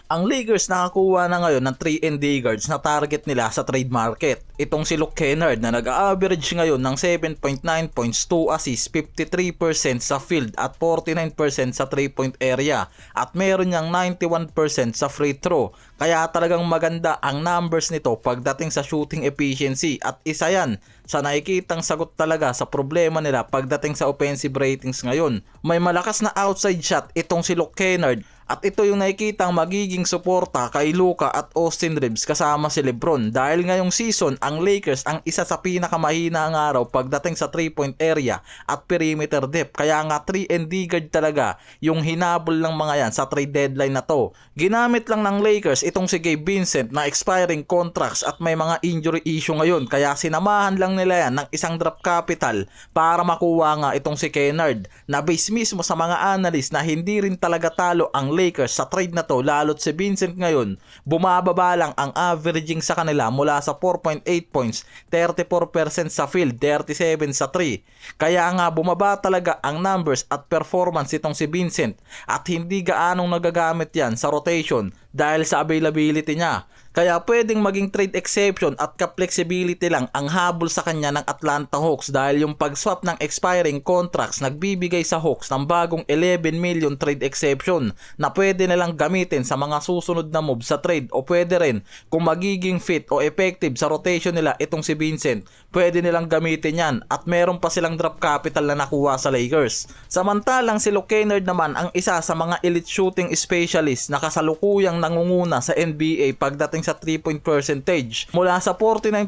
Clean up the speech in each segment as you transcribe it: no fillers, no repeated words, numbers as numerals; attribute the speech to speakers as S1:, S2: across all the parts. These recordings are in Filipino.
S1: Ang Lakers nakakuha na ngayon ng 3 and D guards na target nila sa trade market. Itong si Luke Kennard na nag-average ngayon ng 7.9 points, 2 assists, 53% sa field at 49% sa 3-point area. At meron niyang 91% sa free throw. Kaya talagang maganda ang numbers nito pagdating sa shooting efficiency at isa yan sa nakikitang sagot talaga sa problema nila pagdating sa offensive ratings ngayon. May malakas na outside shot itong si Luke Kennard at ito yung nakikitang magiging suporta kay Luka at Austin Reeves kasama si LeBron dahil ngayong season ang Lakers ang isa sa pinakamahina ng araw pagdating sa 3-point area at perimeter depth. Kaya nga 3 and D guard talaga yung hinabol ng mga yan sa trade deadline na to. Ginamit lang ng Lakers itong si Gabe Vincent na expiring contracts at may mga injury issue ngayon kaya sinamahan lang nila yan ng isang draft capital para makuha nga itong si Kennard na base mismo sa mga analyst na hindi rin talaga talo ang Lakers sa trade na to lalo't si Vincent ngayon bumababa lang ang averaging sa kanila mula sa 4.8 points, 34% sa field, 37 sa 3. Kaya nga bumaba talaga ang numbers at performance itong si Vincent at hindi gaanong nagagamit yan sa rotation dahil sa availability niya. Kaya pwedeng maging trade exception at ka-flexibility lang ang habol sa kanya ng Atlanta Hawks dahil yung pag-swap ng expiring contracts nagbibigay sa Hawks ng bagong 11 million trade exception na pwede nilang gamitin sa mga susunod na move sa trade o pwede rin kung magiging fit o effective sa rotation nila itong si Vincent, pwede nilang gamitin yan at meron pa silang draft capital na nakuha sa Lakers. Samantalang si Luke Kennard naman ang isa sa mga elite shooting specialist na kasalukuyang nangunguna sa NBA pagdating sa 3-point percentage mula sa 49.7%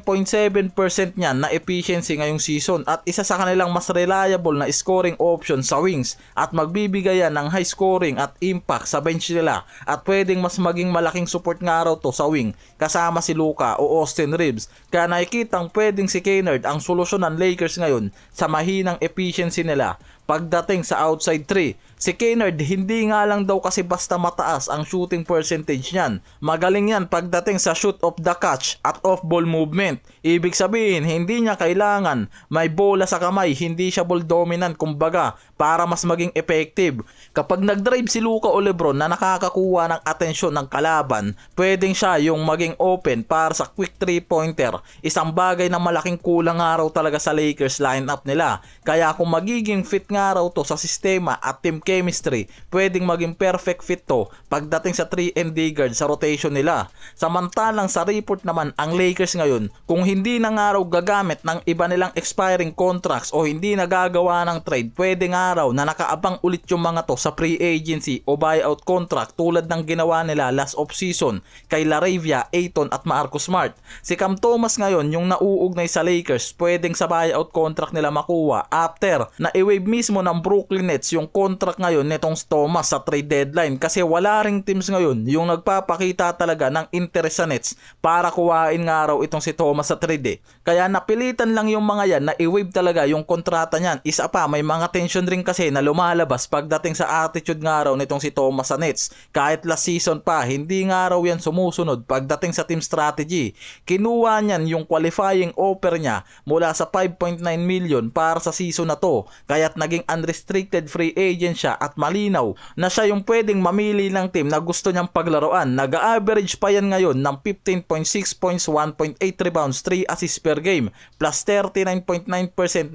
S1: niyan na efficiency ngayong season at isa sa kanilang mas reliable na scoring option sa wings at magbibigay yan ng high scoring at impact sa bench nila at pwedeng mas maging malaking support nga raw to sa wing kasama si Luka o Austin Reeves kaya nakikitang pwedeng si Kennard ang solusyon ng Lakers ngayon sa mahinang efficiency nila pagdating sa outside 3. Si Kennard hindi nga lang daw kasi basta mataas ang shooting percentage niyan. Magaling yan pagdating sa shoot off the catch at off ball movement. Ibig sabihin hindi niya kailangan may bola sa kamay, hindi siya ball dominant kumbaga para mas maging effective. Kapag nag-drive si Luka o LeBron na nakakakuha ng atensyon ng kalaban, pwedeng siya yung maging open para sa quick 3-pointer. Isang bagay na malaking kulang nga raw talaga sa Lakers lineup nila. Kaya kung magiging fit nga raw to sa sistema at team chemistry, pwedeng maging perfect fit to pagdating sa 3 and D guard sa rotation nila. Samantalang sa report naman ang Lakers ngayon, kung hindi na nga raw gagamit ng iba nilang expiring contracts o hindi nagagawa ng trade, pwede nga raw na nakaabang ulit yung mga to sa free agency o buyout contract tulad ng ginawa nila last off-season kay Laravia, Ayton at Marcus Smart. Si Cam Thomas ngayon yung nauugnay sa Lakers, pwedeng sa buyout contract nila makuha after na i-waive mismo ng Brooklyn Nets yung contract ngayon nitong Thomas sa trade deadline kasi wala ring teams ngayon yung nagpapakita talaga ng interest sa Nets para kuhain nga raw itong si Thomas sa trade Kaya napilitan lang yung mga yan na i-waive talaga yung kontrata niyan. Isa pa, may mga tension rin kasi na lumalabas pagdating sa attitude nga raw nitong si Thomas sa Nets. Kahit last season pa, hindi nga raw yan sumusunod pagdating sa team strategy. Kinuha niyan yung qualifying offer niya mula sa 5.9 million para sa season na to. Kaya't naging unrestricted free agent siya at malinaw na siya yung pwedeng mamili ng team na gusto niyang paglaruan. Nag-average pa yan ngayon ng 15.6 points, 1.8 rebounds, 3 assists per game plus 39.9%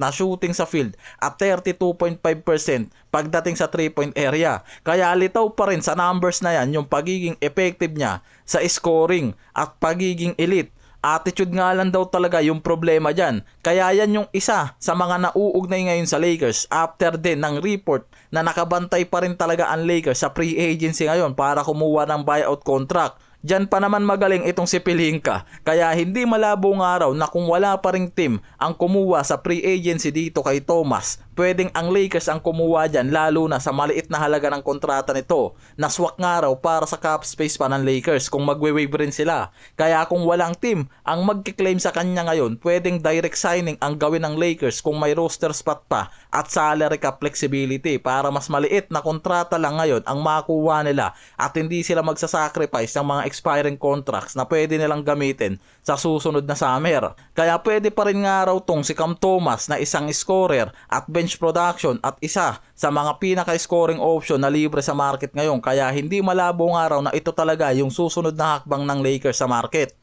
S1: na shooting sa field at 32.5% pagdating sa 3-point area. Kaya litaw pa rin sa numbers na yan yung pagiging effective niya sa scoring at pagiging elite. Attitude nga lang daw talaga yung problema dyan. Kaya yan yung isa sa mga nauugnay ngayon sa Lakers after din ng report na nakabantay pa rin talaga ang Lakers sa free agency ngayon para kumuha ng buyout contract. Diyan pa naman magaling itong si Pelinka. Kaya hindi malabo nga raw na kung wala pa ring team ang kumuha sa free agency dito kay Thomas, pwedeng ang Lakers ang kumuha dyan lalo na sa maliit na halaga ng kontrata nito. Naswak nga raw para sa cap space pa ng Lakers kung magwe-waive rin sila. Kaya kung walang team ang magkiklaim sa kanya ngayon, pwedeng direct signing ang gawin ng Lakers kung may roster spot pa at salary cap flexibility para mas maliit na kontrata lang ngayon ang makuha nila at hindi sila magsasacrifice ng mga expiring contracts na pwede nilang gamitin sa susunod na summer. Kaya pwede pa rin nga raw tong si Cam Thomas na isang scorer at bench production at isa sa mga pinaka-scoring option na libre sa market ngayon, kaya hindi malabo nga raw na ito talaga yung susunod na hakbang ng Lakers sa market.